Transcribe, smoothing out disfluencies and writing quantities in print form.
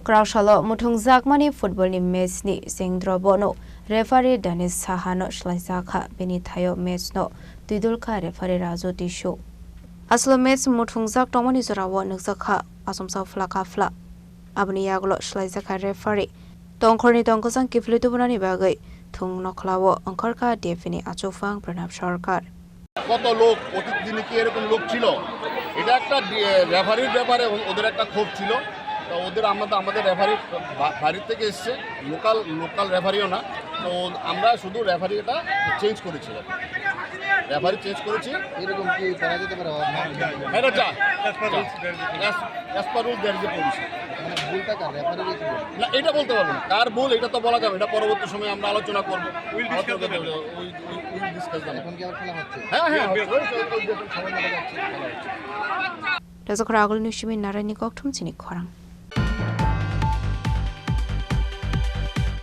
Kraksalo Mwthwngjakmani football ni match ni Chengdrop no referee Dhanesh Saha no Swlaijakha Bini Thaio match no Twidulkha referee Raju Tisu. Aslo match Mwthwngjakmani tomani zorawo nukjakha asomsa flaka fla. Abni yaglo Swlaijakha referee tongkhorni tongkosang kiflitu bunani bagai thung nokhlawo angkarka defini achofang pranab sarkar. কত লোক অতীত দিনে কি এরকম লোক ছিল এটা একটা রেফারির ব্যাপারে ওদের একটা ক্ষোভ ছিল তো ওদের আমাদের রেফারি বাইরের থেকে এসছে লোকাল রেফারিও না তো আমরা শুধু রেফারিটা চেঞ্জ করেছি রেফারি চেঞ্জ করেছি এরকম কি করা যেতে পারে এটা যা as per rule there is a policy মানে ভুলটা কার রেফারি কি না এটা বলতে পারবো না কার ভুল এটা তো বলা যাবে এটা পরবর্তী সময়ে আমরা আলোচনা করব উইল ডিসকাস এখন কি আবার খেলা হচ্ছে Das Kraksalo Mwthwngjakmani narani koktum Chini Khorang.